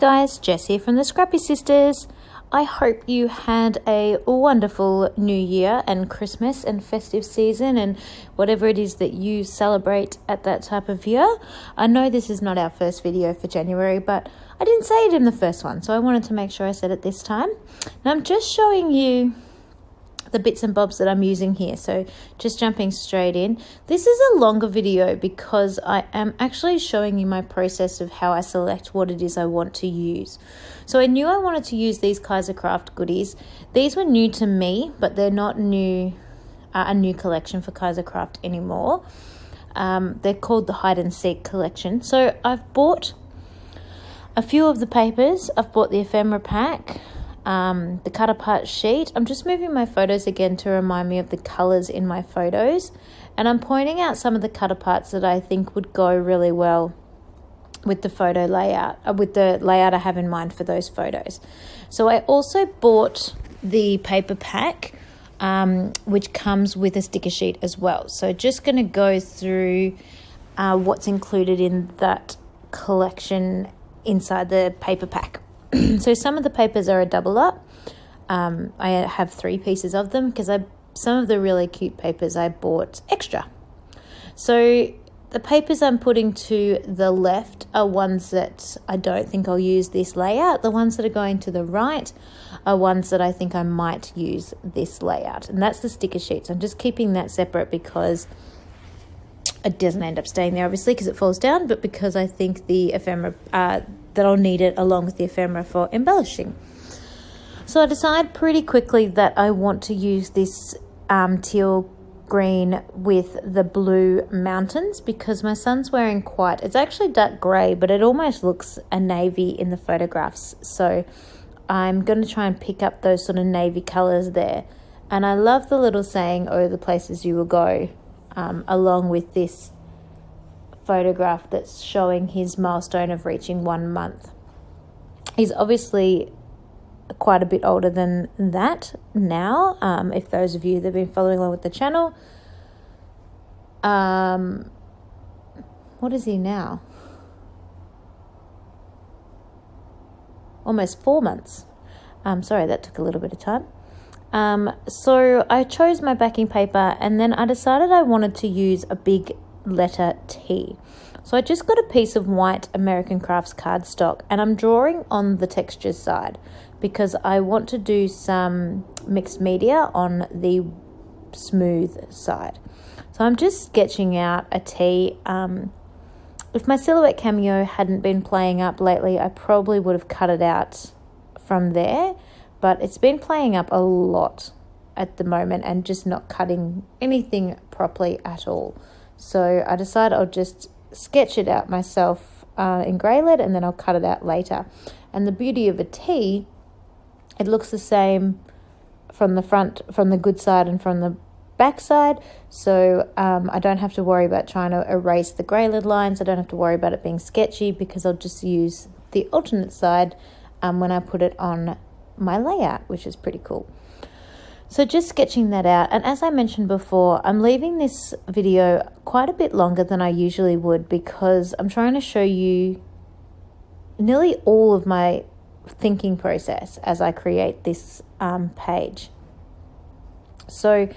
guys, Jess here from the Scrappy Sisters. I hope you had a wonderful New Year and Christmas and festive season and whatever it is that you celebrate at that type of year. I know this is not our first video for January, but I didn't say it in the first one, so I wanted to make sure I said it this time. And I'm just showing you the bits and bobs that I'm using here, so just jumping straight in. This is a longer video because I am actually showing you my process of how I select what it is I want to use. So I knew I wanted to use these Kaisercraft goodies. These were new to me, but they're not new, a new collection for Kaisercraft anymore. They're called the Hide and Seek collection. So I've bought a few of the papers. I've bought the ephemera pack, the cut apart sheet. I'm just moving my photos again to remind me of the colors in my photos, and I'm pointing out some of the cut aparts that I think would go really well with the photo layout, with the layout I have in mind for those photos. So I also bought the paper pack, which comes with a sticker sheet as well. So just going to go through what's included in that collection inside the paper pack. So some of the papers are a double up. I have 3 pieces of them because some of the really cute papers I bought extra. So the papers I'm putting to the left are ones that I don't think I'll use this layout. The ones that are going to the right are ones that I think I might use this layout. And that's the sticker sheets. I'm just keeping that separate because it doesn't end up staying there, obviously, because it falls down, but because I think the ephemera, that I'll need it along with the ephemera for embellishing. So I decide pretty quickly that I want to use this teal green with the blue mountains because my son's wearing it's actually dark grey, but it almost looks a navy in the photographs. So I'm going to try and pick up those sort of navy colours there. And I love the little saying, "Oh, the places you will go," along with this photograph that's showing his milestone of reaching 1 month. He's obviously quite a bit older than that now, if those of you that have been following along with the channel. What is he now? Almost 4 months. Sorry, that took a little bit of time. So I chose my backing paper, and then I decided I wanted to use a big letter T. So I just got a piece of white American Crafts cardstock, and I'm drawing on the textures side because I want to do some mixed media on the smooth side. So I'm just sketching out a T. If my silhouette cameo hadn't been playing up lately, I probably would have cut it out from there, but it's been playing up a lot at the moment and just not cutting anything properly at all. So I decided I'll just sketch it out myself in grey lead, and then I'll cut it out later. And the beauty of a T, it looks the same from the front, from the good side and from the back side. So I don't have to worry about trying to erase the grey lead lines. I don't have to worry about it being sketchy because I'll just use the alternate side when I put it on my layout, which is pretty cool. So just sketching that out, and as I mentioned before, I'm leaving this video quite a bit longer than I usually would because I'm trying to show you nearly all of my thinking process as I create this page. So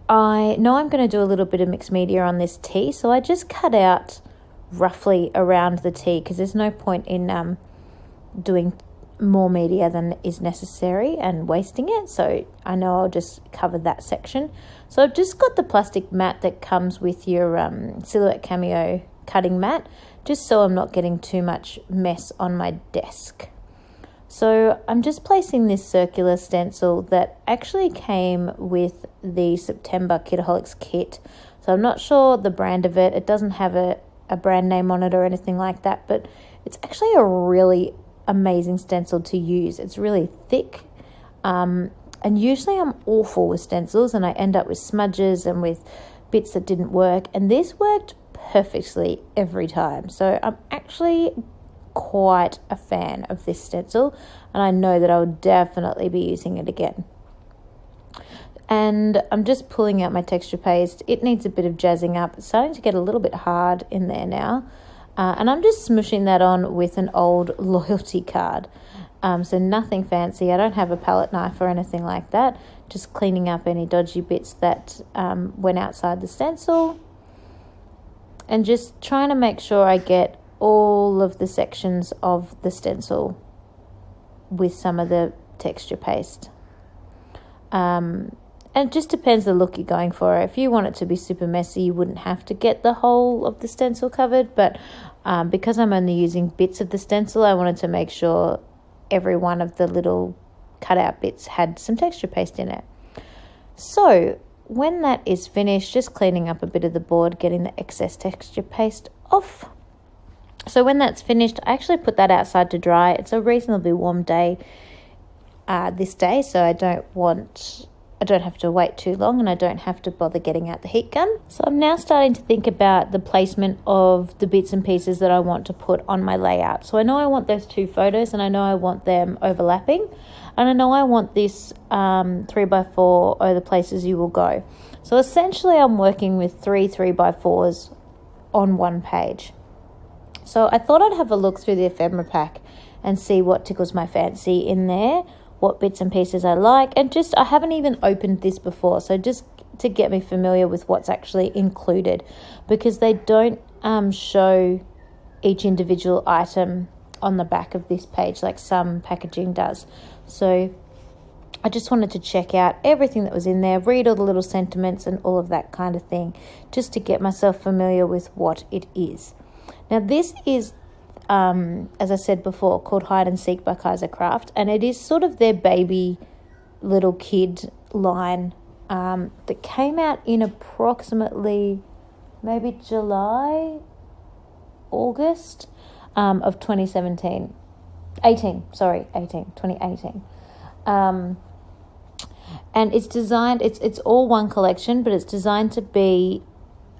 I know I'm going to do a little bit of mixed media on this T, so I just cut out roughly around the T because there's no point in doing more media than is necessary and wasting it. So I know I'll just cover that section. So I've just got the plastic mat that comes with your silhouette cameo cutting mat, just so I'm not getting too much mess on my desk. So I'm just placing this circular stencil that actually came with the September Kitaholics kit. So I'm not sure the brand of it. It doesn't have a brand name on it or anything like that, but it's actually a really amazing stencil to use. It's really thick, and usually I'm awful with stencils and I end up with smudges and with bits that didn't work, and this worked perfectly every time. So I'm actually quite a fan of this stencil, and I know that I'll definitely be using it again. And I'm just pulling out my texture paste. It needs a bit of jazzing up. It's starting to get a little bit hard in there now. And I'm just smushing that on with an old loyalty card. So nothing fancy. I don't have a palette knife or anything like that. Just cleaning up any dodgy bits that went outside the stencil. And just trying to make sure I get all of the sections of the stencil with some of the texture paste. And it just depends the look you're going for. If you want it to be super messy, you wouldn't have to get the whole of the stencil covered. But because I'm only using bits of the stencil, I wanted to make sure every one of the little cutout bits had some texture paste in it. So when that is finished, just cleaning up a bit of the board, getting the excess texture paste off. So when that's finished, I actually put that outside to dry. It's a reasonably warm day this day, so I don't have to wait too long, and I don't have to bother getting out the heat gun. So I'm now starting to think about the placement of the bits and pieces that I want to put on my layout. So I know I want those two photos, and I know I want them overlapping, and I know I want this 3x4 or the places you will go. So essentially I'm working with 3x4s on one page. So I thought I'd have a look through the ephemera pack and see what tickles my fancy in there, what bits and pieces I like, and just, I haven't even opened this before, so just to get me familiar with what's actually included, because they don't show each individual item on the back of this page like some packaging does. So I just wanted to check out everything that was in there, read all the little sentiments and all of that kind of thing, just to get myself familiar with what it is. Now this is, as I said before, called Hide and Seek by Kaisercraft, and it is sort of their baby little kid line that came out in approximately maybe July, August of 2018. And it's designed, it's all one collection, but it's designed to be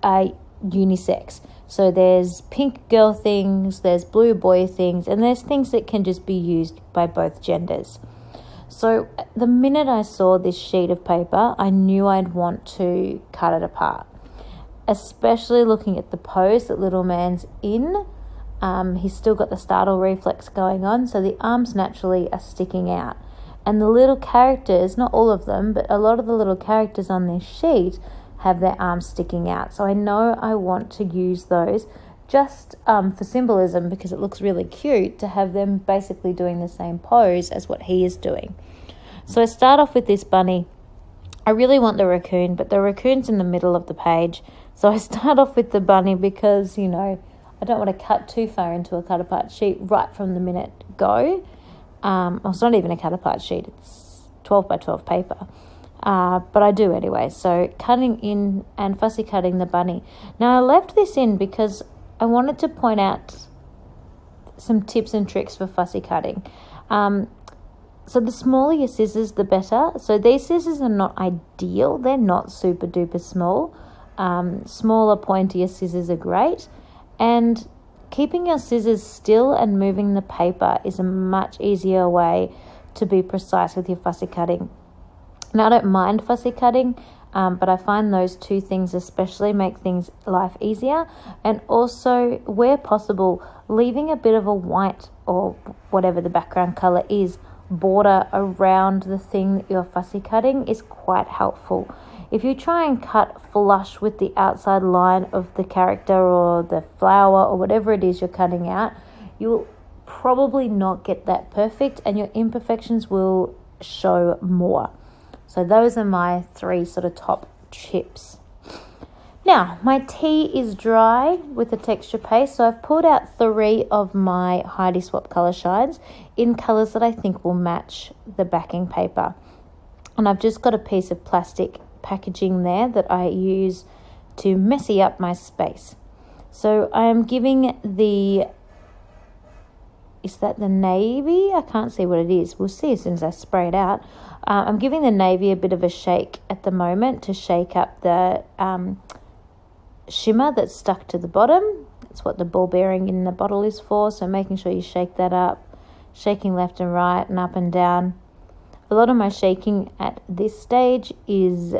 unisex. So there's pink girl things, there's blue boy things, and there's things that can just be used by both genders. So the minute I saw this sheet of paper, I knew I'd want to cut it apart, especially looking at the pose that little man's in. He's still got the startle reflex going on, so the arms naturally are sticking out. And the little characters, not all of them, but a lot of the little characters on this sheet have their arms sticking out. So I know I want to use those just for symbolism, because it looks really cute to have them basically doing the same pose as what he is doing. So I start off with this bunny. I really want the raccoon, but the raccoon's in the middle of the page. So I start off with the bunny because, you know, I don't want to cut too far into a cut apart sheet right from the minute go. Well, it's not even a cut apart sheet, it's 12 by 12 paper. But I do anyway. So cutting in and fussy cutting the bunny. Now I left this in because I wanted to point out some tips and tricks for fussy cutting. So the smaller your scissors, the better. So these scissors are not ideal. They're not super duper small. Smaller, pointier scissors are great. And keeping your scissors still and moving the paper is a much easier way to be precise with your fussy cutting. Now, I don't mind fussy cutting, but I find those two things especially make life easier. And also, where possible, leaving a bit of a white or whatever the background colour is border around the thing that you're fussy cutting is quite helpful. If you try and cut flush with the outside line of the character or the flower or whatever it is you're cutting out, you will probably not get that perfect, and your imperfections will show more. So those are my three sort of top tips. Now, my tea is dry with the texture paste, so I've pulled out 3 of my Heidi Swap colour shines in colours that I think will match the backing paper. And I've just got a piece of plastic packaging there that I use to messy up my space. So I'm giving is that the navy? I can't see what it is. We'll see as soon as I spray it out. I'm giving the navy a bit of a shake at the moment to shake up the shimmer that's stuck to the bottom. That's what the ball bearing in the bottle is for. So making sure you shake that up, shaking left and right and up and down. A lot of my shaking at this stage is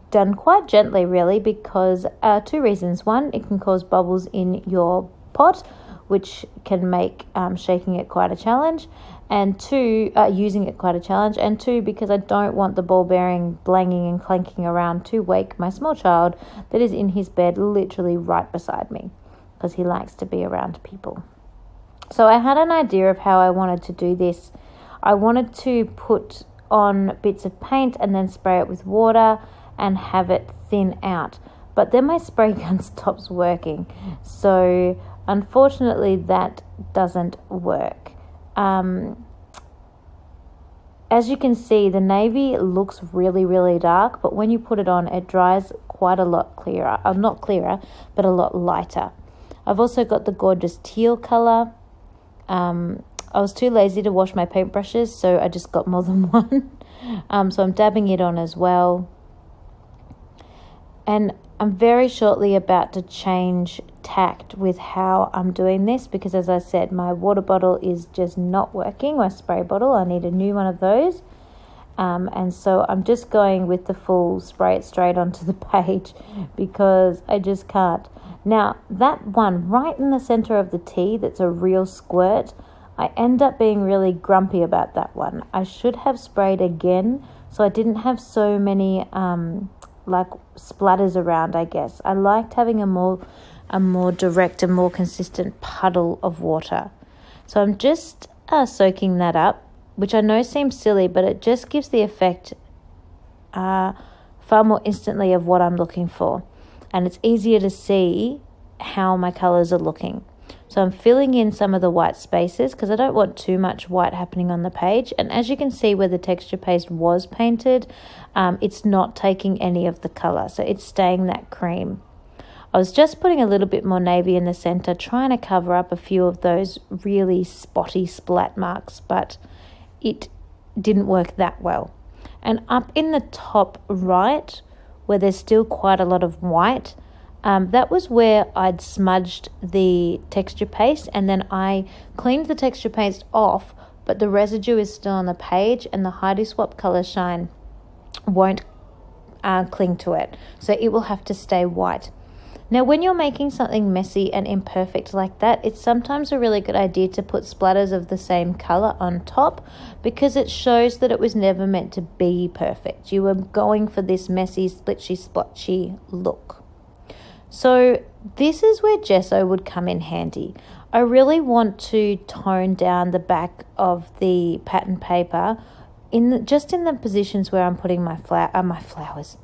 done quite gently really, because two reasons. One, it can cause bubbles in your pot, which can make shaking it quite a challenge, and two, using it quite a challenge, and two, because I don't want the ball bearing blanging and clanking around to wake my small child that is in his bed literally right beside me, because he likes to be around people. So I had an idea of how I wanted to do this. I wanted to put on bits of paint and then spray it with water and have it thin out. But then my spray gun stops working. So unfortunately that doesn't work. As you can see, the navy looks really, really dark, but when you put it on, it dries quite a lot clearer. Not clearer, but a lot lighter. I've also got the gorgeous teal colour. I was too lazy to wash my paintbrushes, so I just got more than one. So I'm dabbing it on as well. And I'm very shortly about to change tact with how I'm doing this, because as I said, my water bottle is just not working, my spray bottle. I need a new one of those. And so I'm just going with the full spray it straight onto the page, because I just can't. Now, that one right in the center of the T, that's a real squirt, I end up being really grumpy about that one. I should have sprayed again, so I didn't have so many like splatters around, I guess. I liked having a more direct and more consistent puddle of water. So I'm just soaking that up, which I know seems silly, but it just gives the effect far more instantly of what I'm looking for. And it's easier to see how my colours are looking. So I'm filling in some of the white spaces because I don't want too much white happening on the page. And as you can see where the texture paste was painted, it's not taking any of the colour. So it's staying that cream. I was just putting a little bit more navy in the centre, trying to cover up a few of those really spotty splat marks, but it didn't work that well. And up in the top right, where there's still quite a lot of white, that was where I'd smudged the texture paste, and then I cleaned the texture paste off, but the residue is still on the page, and the Heidi Swap Colour Shine won't cling to it, so it will have to stay white. Now, when you're making something messy and imperfect like that, it's sometimes a really good idea to put splatters of the same colour on top, because it shows that it was never meant to be perfect. You were going for this messy, splitchy, splotchy look. So this is where gesso would come in handy. I really want to tone down the back of the pattern paper just in the positions where I'm putting my photos.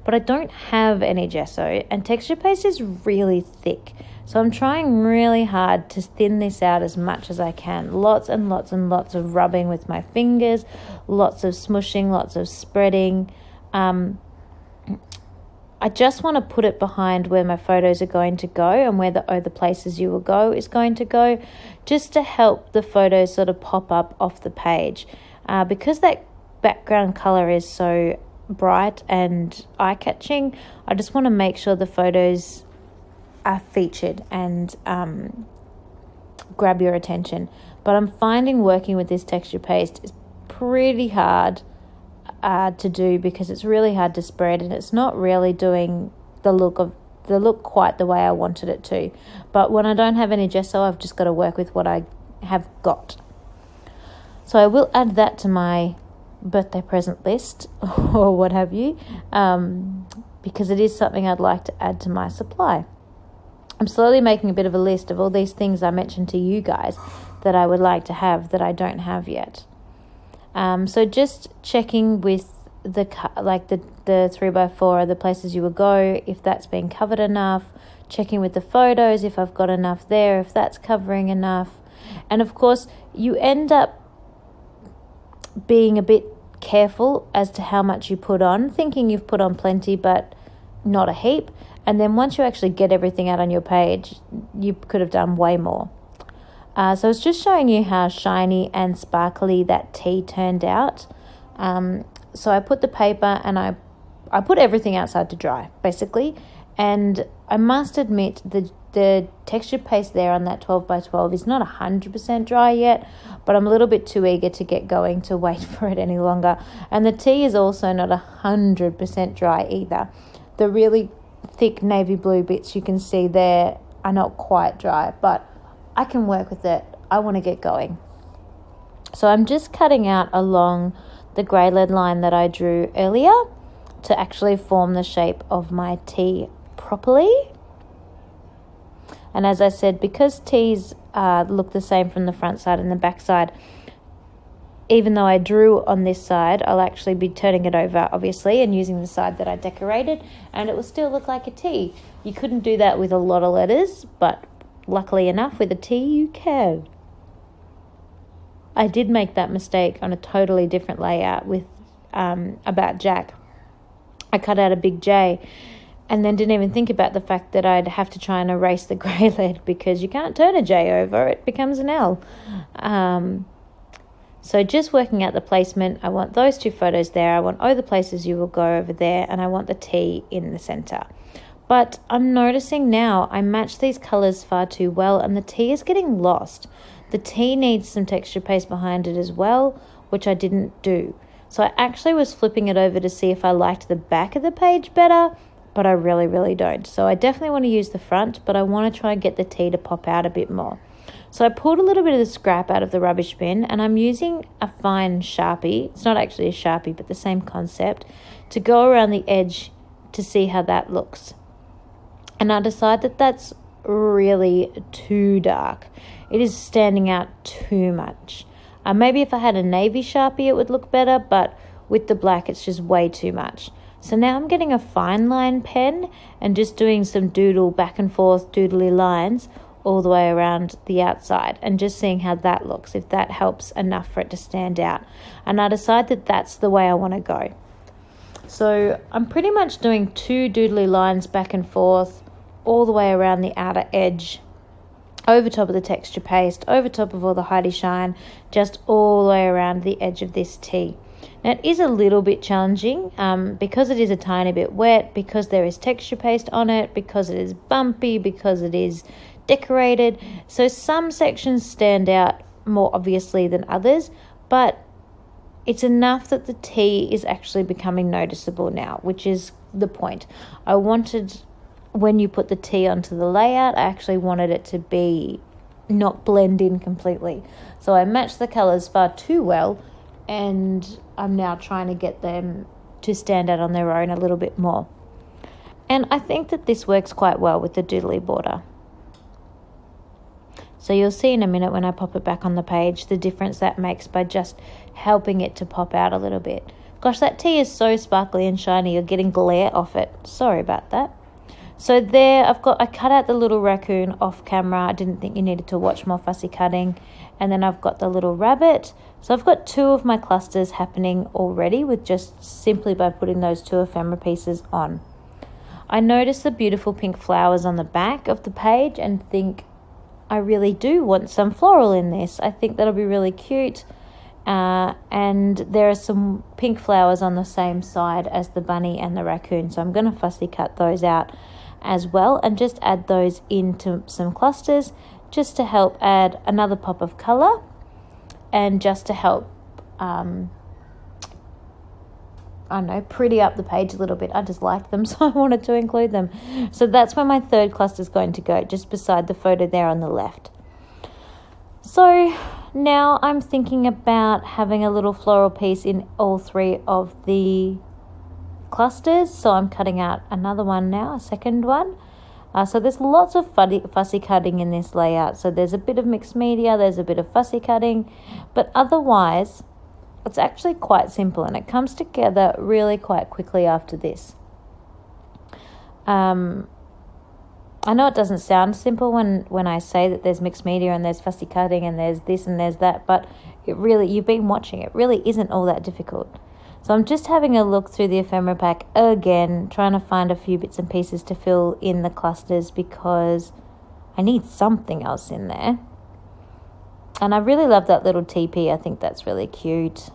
But I don't have any gesso, and texture paste is really thick. So I'm trying really hard to thin this out as much as I can. Lots and lots and lots of rubbing with my fingers, lots of smushing, lots of spreading. I just want to put it behind where my photos are going to go and where the places you will go is going to go, just to help the photos sort of pop up off the page. Because that background colour is so bright and eye-catching, I just want to make sure the photos are featured and grab your attention. But I'm finding working with this texture paste is pretty hard to do, because it's really hard to spread and it's not really doing the look quite the way I wanted it to. But when I don't have any gesso, I've just got to work with what I have got. So I will add that to my birthday present list or what have you, because it is something I'd like to add to my supply. I'm slowly making a bit of a list of all these things I mentioned to you guys that I would like to have that I don't have yet. So just checking with the 3x4, the places you will go, if that's been covered enough, checking with the photos if I've got enough there, if that's covering enough. And of course, you end up being a bit careful as to how much you put on, thinking you've put on plenty but not a heap. And then once you actually get everything out on your page, you could have done way more. So it's just showing you how shiny and sparkly that tea turned out. So I put the paper and I put everything outside to dry, basically. And I must admit the texture paste there on that 12 by 12 is not 100% dry yet, but I'm a little bit too eager to get going to wait for it any longer. And the tea is also not 100% dry either. The really thick navy blue bits you can see there are not quite dry, but I can work with it. I want to get going. So I'm just cutting out along the grey lead line that I drew earlier to actually form the shape of my tea properly. And as I said, because teas look the same from the front side and the back side, even though I drew on this side, I'll actually be turning it over, obviously, and using the side that I decorated, and it will still look like a tea. You couldn't do that with a lot of letters, but luckily enough, with a tea you can. I did make that mistake on a totally different layout with about Jack. I cut out a big J and then didn't even think about the fact that I'd have to try and erase the grey lead because you can't turn a J over, it becomes an L. So just working out the placement, I want those two photos there, I want the places you will go over there, and I want the T in the centre. But I'm noticing now I match these colours far too well and the T is getting lost. The T needs some texture paste behind it as well, which I didn't do. So I actually was flipping it over to see if I liked the back of the page better, but I really don't. So I definitely want to use the front, but I want to try and get the T to pop out a bit more. So I pulled a little bit of the scrap out of the rubbish bin and I'm using a fine Sharpie. It's not actually a Sharpie, but the same concept, to go around the edge to see how that looks. And I decide that that's really too dark. It is standing out too much. Maybe if I had a navy Sharpie it would look better, but with the black it's just way too much. So now I'm getting a fine line pen and just doing some doodle back and forth doodly lines all the way around the outside and just seeing how that looks, if that helps enough for it to stand out. And I decide that that's the way I want to go. So I'm pretty much doing two doodly lines back and forth all the way around the outer edge, over top of the texture paste, over top of all the hidey shine, just all the way around the edge of this tea. Now it is a little bit challenging because it is a tiny bit wet, because there is texture paste on it, because it is bumpy, because it is decorated. So some sections stand out more obviously than others, but it's enough that the tea is actually becoming noticeable now, which is the point. I wanted, when you put the tea onto the layout, I actually wanted it to be not blend in completely. So I matched the colours far too well, and I'm now trying to get them to stand out on their own a little bit more. And I think that this works quite well with the doodly border. So you'll see in a minute when I pop it back on the page the difference that makes by just helping it to pop out a little bit. Gosh, that tea is so sparkly and shiny, you're getting glare off it. Sorry about that. So there I cut out the little raccoon off camera. I didn't think you needed to watch more fussy cutting. And then I've got the little rabbit. So I've got two of my clusters happening already with just simply by putting those two ephemera pieces on. I noticed the beautiful pink flowers on the back of the page and think, I really do want some floral in this. I think that'll be really cute. And there are some pink flowers on the same side as the bunny and the raccoon. So I'm going to fussy cut those out as well and just add those into some clusters just to help add another pop of colour and just to help pretty up the page a little bit. I just liked them, so I wanted to include them. So that's where my third cluster is going to go, just beside the photo there on the left. So now I'm thinking about having a little floral piece in all three of the clusters. So I'm cutting out another one now, a second one. So there's lots of fussy cutting in this layout. So there's a bit of mixed media, there's a bit of fussy cutting, but otherwise it's actually quite simple and it comes together really quite quickly after this. I know it doesn't sound simple when I say that there's mixed media and there's fussy cutting and there's this and there's that, but it really, you've been watching, it really isn't all that difficult. So I'm just having a look through the ephemera pack again, trying to find a few bits and pieces to fill in the clusters because I need something else in there. And I really love that little teepee. I think that's really cute.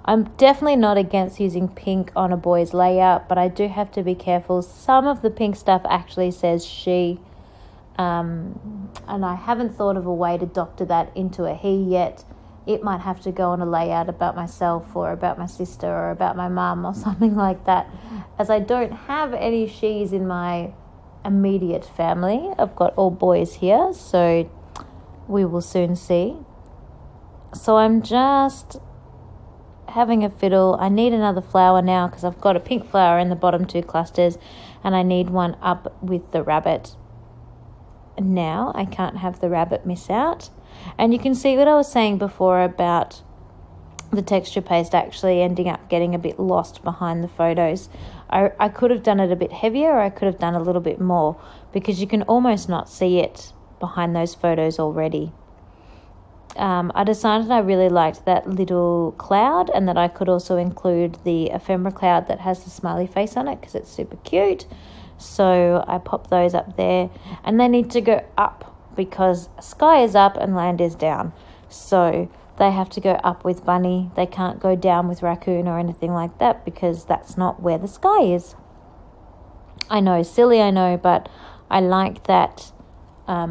I'm definitely not against using pink on a boy's layout, but I do have to be careful. Some of the pink stuff actually says she, and I haven't thought of a way to doctor that into a he yet. It might have to go on a layout about myself or about my sister or about my mum or something like that, as I don't have any she's in my immediate family. I've got all boys here, so we will soon see. So I'm just having a fiddle. I need another flower now because I've got a pink flower in the bottom 2 clusters and I need one up with the rabbit. Now I can't have the rabbit miss out. And you can see what I was saying before about the texture paste actually ending up getting a bit lost behind the photos. I could have done it a bit heavier, or I could have done a little bit more, because you can almost not see it behind those photos already. I decided I really liked that little cloud, and that I could also include the ephemera cloud that has the smiley face on it because it's super cute. So I popped those up there, and they need to go up because sky is up and land is down. So they have to go up with bunny. They can't go down with raccoon or anything like that because that's not where the sky is. I know, silly, I know, but I like that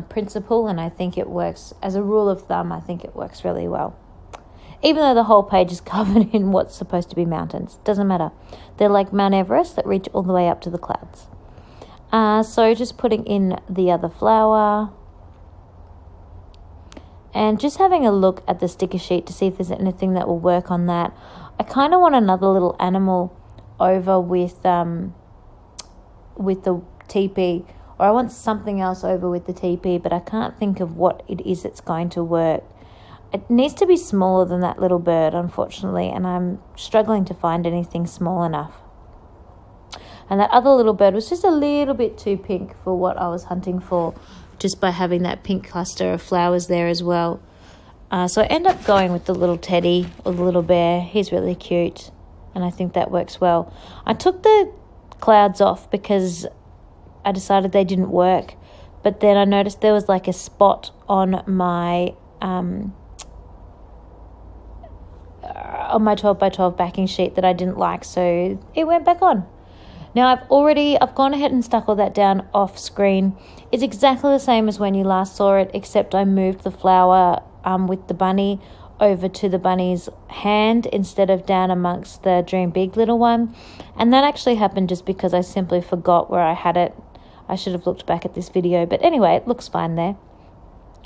principle, and I think it works as a rule of thumb. I think it works really well, even though the whole page is covered in what's supposed to be mountains. Doesn't matter. They're like Mount Everest that reach all the way up to the clouds. So just putting in the other flower and just having a look at the sticker sheet to see if there's anything that will work on that. I kind of want another little animal over with the teepee, or I want something else over with the teepee, but I can't think of what it is that's going to work. It needs to be smaller than that little bird, unfortunately, and I'm struggling to find anything small enough. And that other little bird was just a little bit too pink for what I was hunting for, just by having that pink cluster of flowers there as well. So I end up going with the little teddy, or the little bear. He's really cute, and I think that works well. I took the clouds off because I decided they didn't work, but then I noticed there was like a spot on my 12x12 backing sheet that I didn't like, so it went back on. Now I've gone ahead and stuck all that down off screen. It's exactly the same as when you last saw it, except I moved the flower with the bunny over to the bunny's hand instead of down amongst the Dream Big little one. And that actually happened just because I simply forgot where I had it. I should have looked back at this video, but anyway, it looks fine there.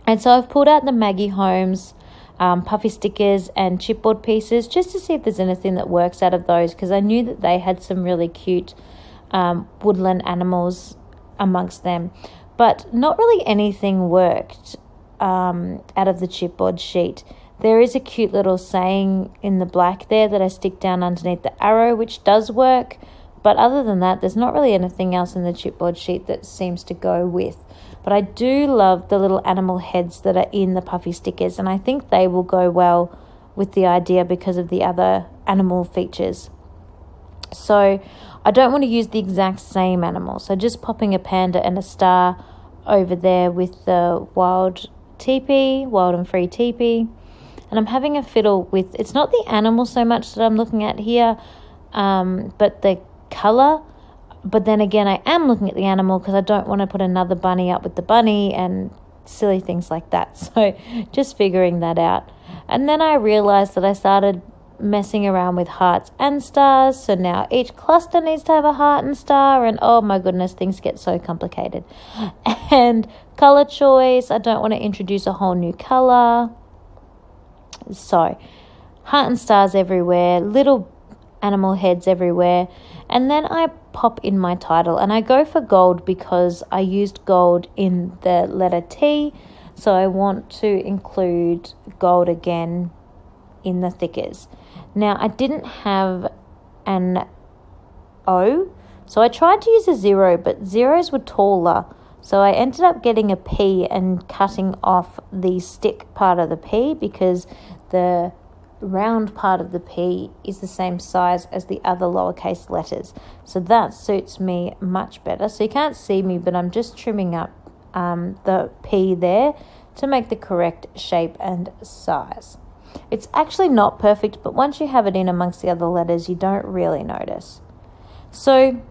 And so I've pulled out the Maggie Holmes puffy stickers and chipboard pieces just to see if there's anything that works out of those, because I knew that they had some really cute woodland animals amongst them, but not really anything worked out of the chipboard sheet. There is a cute little saying in the black there that I stick down underneath the arrow, which does work, but other than that, there's not really anything else in the chipboard sheet that seems to go with. But I do love the little animal heads that are in the puffy stickers, and I think they will go well with the idea because of the other animal features. So I don't want to use the exact same animal, so just popping a panda and a star over there with the wild and free teepee. And I'm having a fiddle with, it's not the animal so much that I'm looking at here, but the colour. But then again, I am looking at the animal because I don't want to put another bunny up with the bunny and silly things like that. So just figuring that out. And then I realized that I started messing around with hearts and stars. So now each cluster needs to have a heart and star. And oh my goodness, things get so complicated. And color choice, I don't want to introduce a whole new color. So heart and stars everywhere, little animal heads everywhere. And then I pop in my title, and I go for gold because I used gold in the letter T, so I want to include gold again in the thickers. Now I didn't have an O, so I tried to use a 0, but zeros were taller, so I ended up getting a P and cutting off the stick part of the P because the round part of the P is the same size as the other lowercase letters, so that suits me much better. So you can't see me, but I'm just trimming up the P there to make the correct shape and size. It's actually not perfect, but once you have it in amongst the other letters, you don't really notice. So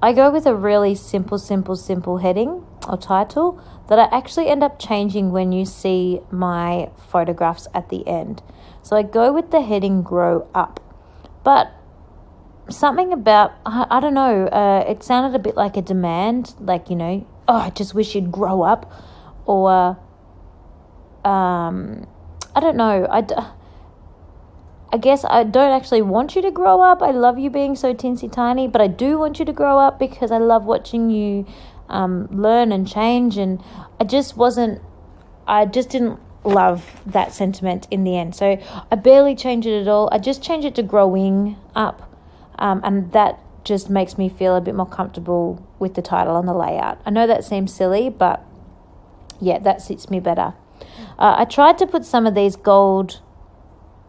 I go with a really simple heading or title that I actually end up changing when you see my photographs at the end. So I go with the heading Grow Up. But something about, I don't know, it sounded a bit like a demand, like, you know, oh, I just wish you'd grow up. Or, I don't know, I guess I don't actually want you to grow up. I love you being so teensy tiny, but I do want you to grow up because I love watching you learn and change. And I just didn't love that sentiment in the end. So I barely changed it at all. I just changed it to growing up. And that just makes me feel a bit more comfortable with the title and the layout. I know that seems silly, but yeah, that suits me better. I tried to put some of these gold,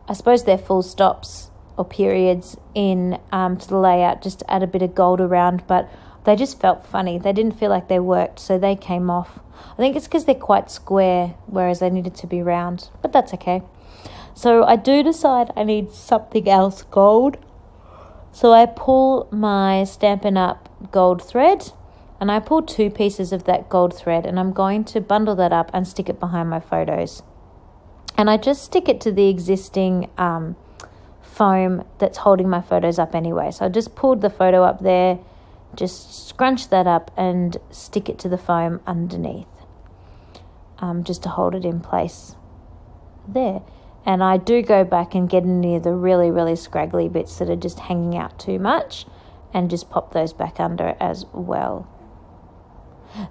I suppose they're full stops or periods in to the layout, just to add a bit of gold around, but they just felt funny. They didn't feel like they worked, so they came off. I think it's because they're quite square, whereas they needed to be round, but that's okay. So I do decide I need something else gold. So I pull my Stampin' Up! Gold thread, and I pull 2 pieces of that gold thread, and I'm going to bundle that up and stick it behind my photos. And I just stick it to the existing foam that's holding my photos up anyway. So I just pulled the photo up there, just scrunch that up and stick it to the foam underneath, just to hold it in place there. And I do go back and get any of the really, really scraggly bits that are just hanging out too much and just pop those back under as well.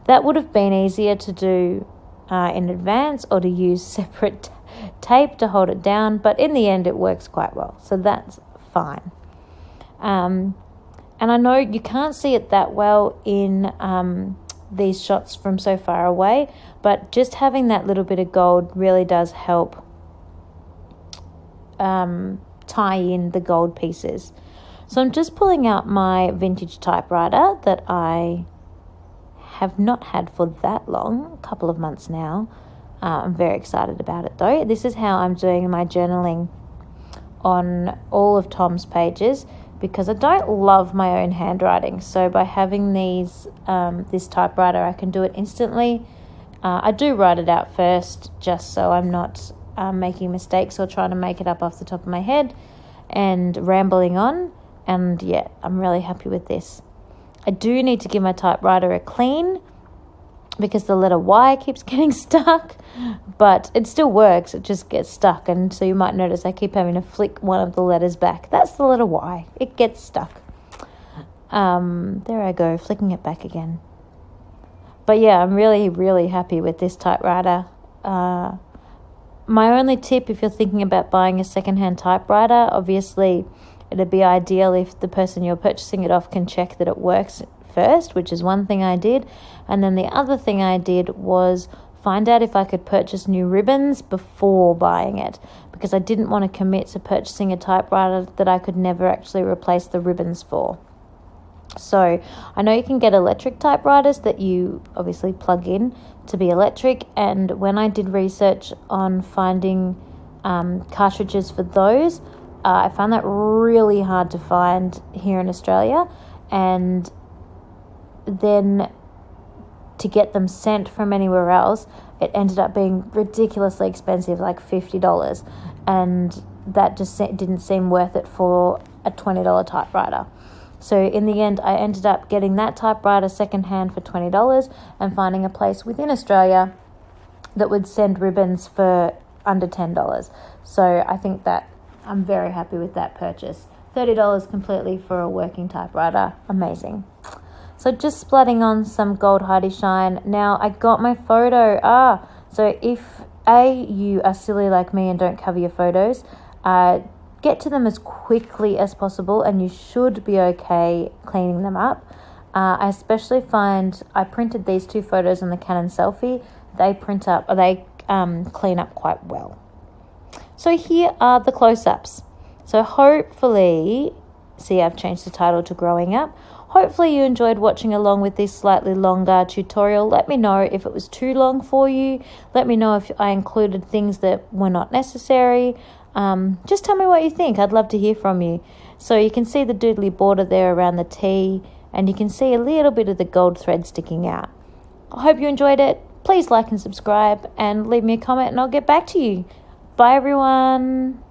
That would have been easier to do in advance or to use separate tape to hold it down, but in the end it works quite well, so that's fine. And I know you can't see it that well in these shots from so far away, but just having that little bit of gold really does help tie in the gold pieces. So I'm just pulling out my vintage typewriter that I have not had for that long, a couple of months now. I'm very excited about it though. This is how I'm doing my journaling on all of Tom's pages, because I don't love my own handwriting. So by having this typewriter, I can do it instantly. I do write it out first, just so I'm not making mistakes or trying to make it up off the top of my head and rambling on. And yeah, I'm really happy with this. I do need to give my typewriter a clean because the letter Y keeps getting stuck, but it still works. It just gets stuck, and so you might notice I keep having to flick one of the letters back. That's the letter Y. It gets stuck. There I go, flicking it back again. But yeah, I'm really, really happy with this typewriter. My only tip, if you're thinking about buying a secondhand typewriter, obviously it'd be ideal if the person you're purchasing it off can check that it works first, which is one thing I did. And then the other thing I did was find out if I could purchase new ribbons before buying it, because I didn't want to commit to purchasing a typewriter that I could never actually replace the ribbons for. So I know you can get electric typewriters that you obviously plug in to be electric, and when I did research on finding cartridges for those, I found that really hard to find here in Australia, and then to get them sent from anywhere else, it ended up being ridiculously expensive, like $50, and that just didn't seem worth it for a $20 typewriter. So in the end, I ended up getting that typewriter secondhand for $20 and finding a place within Australia that would send ribbons for under $10. So I think that I'm very happy with that purchase. $30 completely for a working typewriter. Amazing. So just splatting on some gold Heidi Shine. Now I got my photo. So if you are silly like me and don't cover your photos, get to them as quickly as possible, and you should be okay cleaning them up. I especially find I printed these 2 photos on the Canon selfie. They clean up quite well. So here are the close-ups. So hopefully, see, I've changed the title to Growing Up. Hopefully you enjoyed watching along with this slightly longer tutorial. Let me know if it was too long for you. Let me know if I included things that were not necessary. Just tell me what you think. I'd love to hear from you. So you can see the doodly border there around the T, and you can see a little bit of the gold thread sticking out. I hope you enjoyed it. Please like and subscribe and leave me a comment and I'll get back to you. Bye everyone.